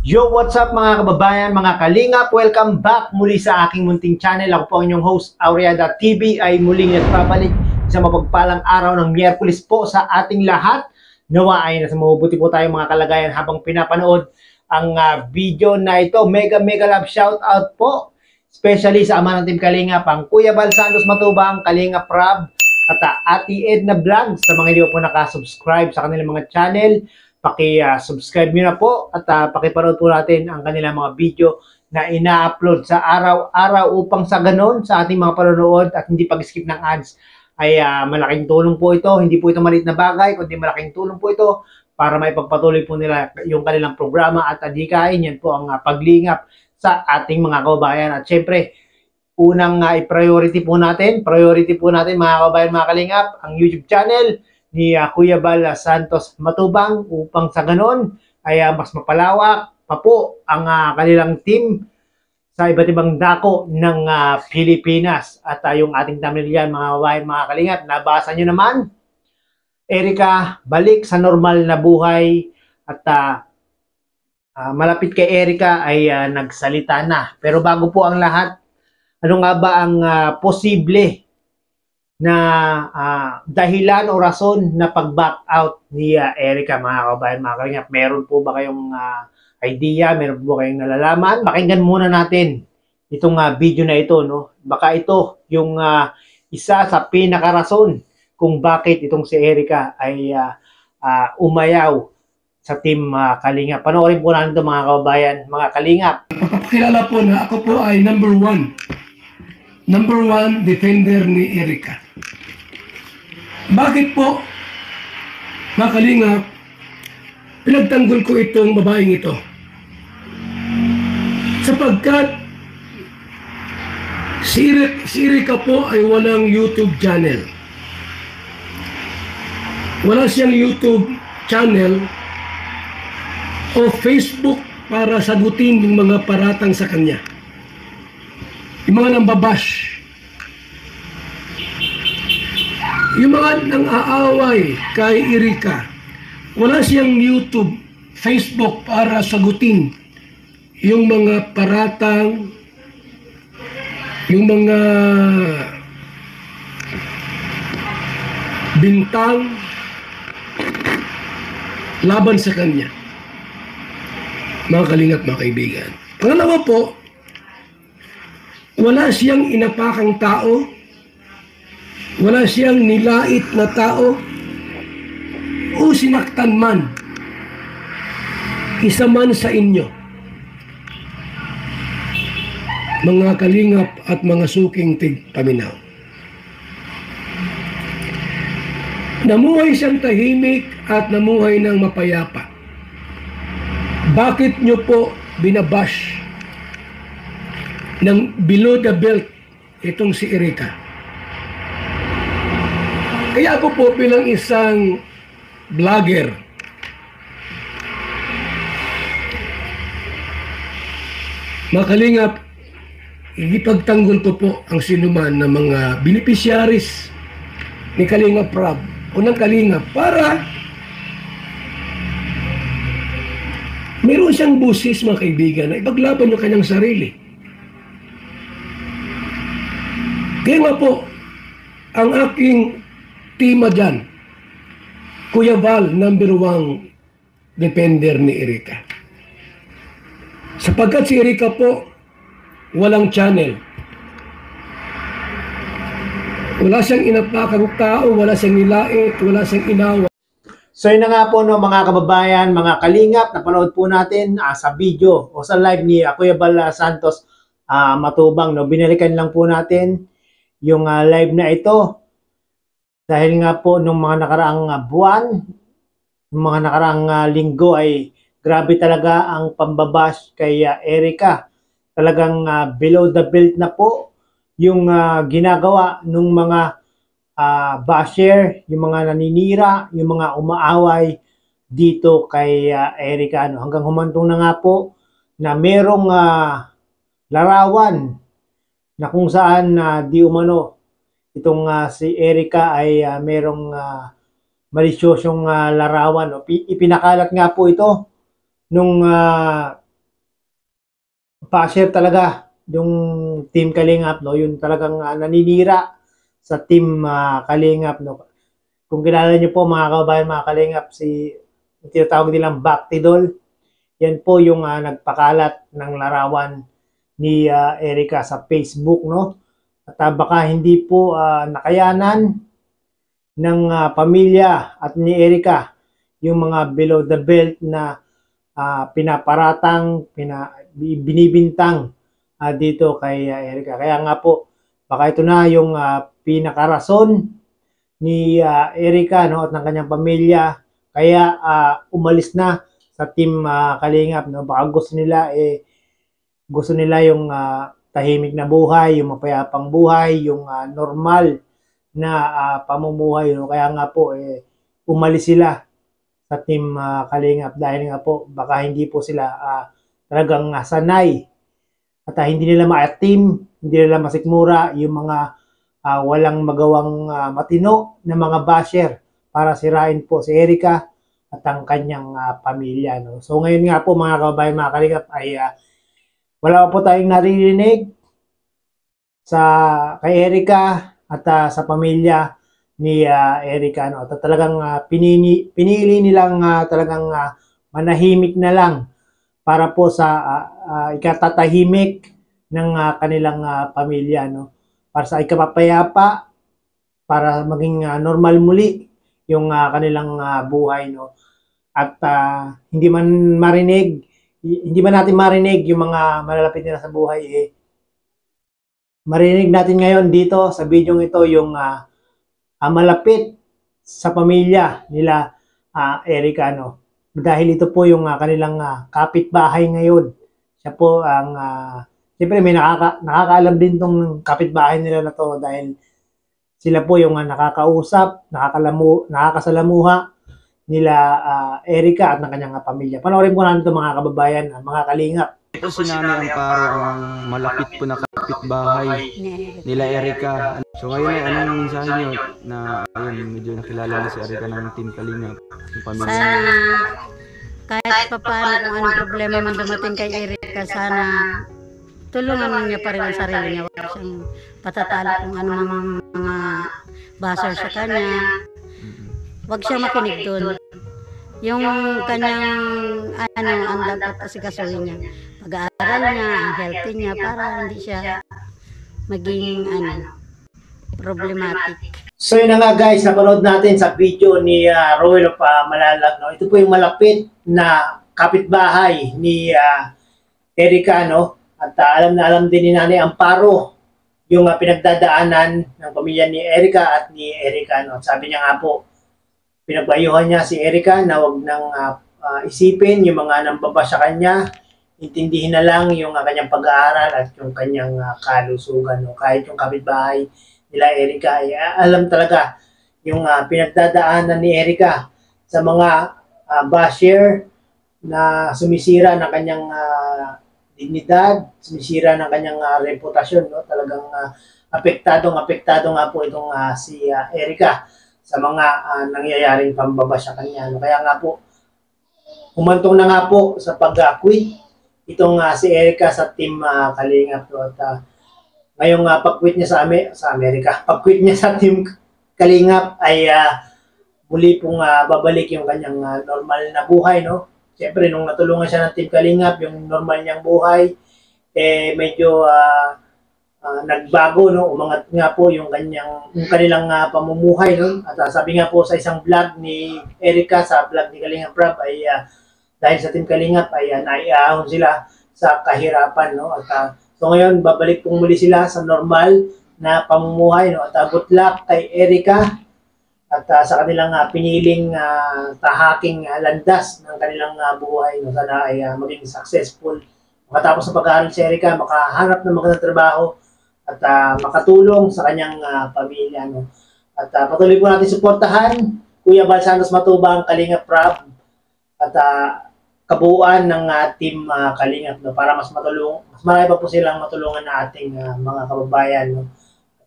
Yo, what's up mga kababayan, mga kalingap? Welcome back muli sa aking munting channel. Ako po ang inyong host, Aureada TV, ay muling nagbabalik sa mapagpalang araw ng Miyerkules po sa ating lahat. Nawa ay nasa mabubuti po tayo mga kalagayan habang pinapanood ang video na ito. Mega love shout out po, especially sa ama ng Team Kalingap, ang Kuya Bal Santos Matubang, Kalingap Rob, at Ate Edna Vlogs. Sa mga hindi po nakasubscribe sa kanilang mga channel, paki-subscribe nyo na po at pakipanood po natin ang kanilang mga video na ina-upload sa araw-araw upang sa ganon sa ating mga panonood at hindi pag-skip ng ads ay malaking tulong po ito. Hindi po ito maliit na bagay, kundi malaking tulong po ito para maipagpatuloy po nila yung kanilang programa at adhikain. Yan po ang paglingap sa ating mga kababayan. At syempre, unang priority po natin mga kababayan, mga kalingap, ang YouTube channel ni Kuya Bal Santos Matubang upang sa ganon ay mas mapalawak pa po ang kanilang team sa iba't ibang dako ng Pilipinas. At yung ating thumbnail yan mga kababayan, mga kalingap, nabasa nyo naman, Erica balik sa normal na buhay at malapit kay Erica ay nagsalita na. Pero bago po ang lahat, ano nga ba ang posible na dahilan o rason na pag-back out ni Erica, mga kabayan, mga kalingap? Meron po ba kayong idea? Meron po ba kayong nalalaman? Pakinggan muna natin itong video na ito, no? Baka ito yung isa sa pinakarason kung bakit itong si Erica ay umayaw sa Team Kalingap. Panoorin po natin ito mga kababayan, mga kalingap. Papakilala po na ako po ay number one defender ni Erica. Bakit po, mga kalingap, pinagtanggol ko itong babaeng ito? Sapagkat si Erica po ay walang YouTube channel. Wala siyang YouTube channel o Facebook para sagutin yung mga paratang sa kanya. Yung mga nambabash, yung mga nang-aaway kay Erica, wala siyang YouTube, Facebook para sagutin yung mga paratang, yung mga bintang laban sa kanya. Mga kalingap, mga kaibigan. Pangalawa po, wala siyang inapakang tao, wala siyang nilait na tao o sinaktan man, isa man sa inyo, mga kalingap at mga suking tigpaminaw. Namuhay siyang tahimik at namuhay ng mapayapa. Bakit nyo po binabash ng below the belt itong si Erica? Kaya ako po bilang isang vlogger, mga kalingap, ipagtanggol ko po ang sinuman ng mga beneficiaries ni Kalingap Rob o ng Kalingap para meron siyang busis, mga kaibigan, na ipaglaban yung kanyang sarili. Kaya nga po, ang aking tima dyan, Kuya Val, number one defender ni Erica. Sapagkat si Erica po, walang channel. Wala siyang inapakang tao, wala siyang nilait, wala siyang inawa. So yun na nga po, no, mga kababayan, mga kalingap, napanood po natin sa video o sa live ni Kuya Bal Santos Matubang, no? Binalikan lang po natin yung live na ito dahil nga po nung mga nakaraang buwan, nung mga nakaraang linggo ay grabe talaga ang pambabash kay Erica. Talagang below the belt na po yung ginagawa ng mga basher, yung mga naninira, yung mga umaaway dito kay Erica. Hanggang humantong na nga po na merong larawan na kung saan di umano itong si Erica ay merong malisyosong larawan. Ipinakalat nga po ito nung basher talaga yung Team Kalingap, no? Yung talagang naninira sa Team Kalingap, no? Kung kilala niyo po mga kababayan, mga Kalingap, yung tinatawag nilang Baktidol, yan po yung nagpakalat ng larawan ni Erica sa Facebook, no? At baka hindi po nakayanan ng pamilya at ni Erica yung mga below the belt na pinaparatang, binibintang dito kay Erica. Kaya nga po, baka ito na yung pinakarason ni Erica, no, at ng kanyang pamilya, kaya umalis na sa Team Kalingap, no. Baka gusto nila yung tahimik na buhay, yung mapayapang buhay, yung normal na pamumuhay, no. Kaya nga po umalis sila sa Team Kalingap dahil nga po baka hindi po sila talagang sanay at hindi nila ma-team, hindi nila masikmura yung mga walang magawang matino na mga basher para sirain po si Erica at ang kanyang pamilya, no? So ngayon nga po mga kababayan, mga Kalingap, ay wala po tayong naririnig kay Erica at sa pamilya ni Erica, no? At talagang pinili nilang talagang manahimik na lang para po sa ikatatahimik ng kanilang pamilya, no? Para sa ikapapayapa, para maging normal muli yung kanilang buhay, no? At hindi man natin marinig yung mga malalapit nila sa buhay, marinig natin ngayon dito sa video ito yung malapit sa pamilya nila Erica, no? Dahil ito po yung kanilang kapitbahay ngayon. Siya po ang siyempre may nakakaalam din tong kapitbahay nila na to dahil sila po yung nakakausap, nakakasalamuha nila Erica at ng kanyang pamilya. Panoorin po natin ito mga kababayan, mga Kalingap. Ito si Nanay Amparo, ang malapit po na kapitbahay nila Erica. So ngayon ay anong mensahe nyo na ayun, medyo nakilala na si Erica ng Team Kalingap, yung pamilya? Sana kahit pa paano kung anong problema man dumating kay Erica, sana tulungan niya pa rin ang sarili niya. Huwag siyang patatalo kung anong mga basher sa kanya. Huwag siya makinig doon. Yung kanyang ang dapat asikasuhin niya, pag-aaral niya, ang healthy niya, para hindi siya maging problematic. So yun na nga guys, napanood natin sa video ni Roel of Malalag, no? Ito po yung malapit na kapitbahay ni Erica, no? At alam din ni Nanay Amparo yung pinagdadaanan ng pamilya ni Erica at ni Erica, no? Sabi niya nga po, pinagbayuhan niya si Erica na wag nang isipin yung mga nambaba sa kanya, intindihin na lang yung kanyang pag-aaral at yung kanyang kalusugan, no? Kahit yung kapitbahay nila Erica ay alam talaga yung pinagdadaanan ni Erica sa mga basher na sumisira ng kanyang dignidad, sumisira ng kanyang reputasyon, no? Talagang apektado nga po itong si Erica sa mga nangyayaring pambaba sa kanya, no? Kaya nga po humantong na nga po sa pag-quit itong si Erica sa Team Kalingap, no? At ngayong pag-quit niya sa Amerika, pag-quit niya sa Team Kalingap ay muli pong babalik yung kanyang normal na buhay, no? Siyempre, nung natulungan siya ng Team Kalingap, yung normal niyang buhay, medyo nagbago, no? Umangat nga po yung kanilang pamumuhay, no? At sabi nga po sa isang vlog ni Erica, sa vlog ni Kalingap Rob, ay dahil sa Team Kalingap ay naiahon sila sa kahirapan, no? At so ngayon, babalik pong muli sila sa normal na pamumuhay, no? At good luck kay Erica at sa kanilang piniling tahaking landas ng kanilang buhay, no? Sana ay maging successful. Makatapos sa pag-aaral si Erica, makahanap ng magandang trabaho at makatulong sa kanyang pamilya, no? At patuloy po natin suportahan Kuya Val Santos Matubang, Kalingap Rob, at kabuuan ng Team Kalingap, no? Para mas marami pa po silang matulungan na ating mga kababayan, no?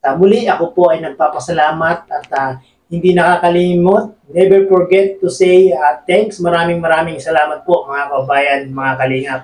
At muli ako po ay nagpapasalamat at hindi nakakalimot, never forget to say thanks. Maraming salamat po mga kababayan, mga Kalingap.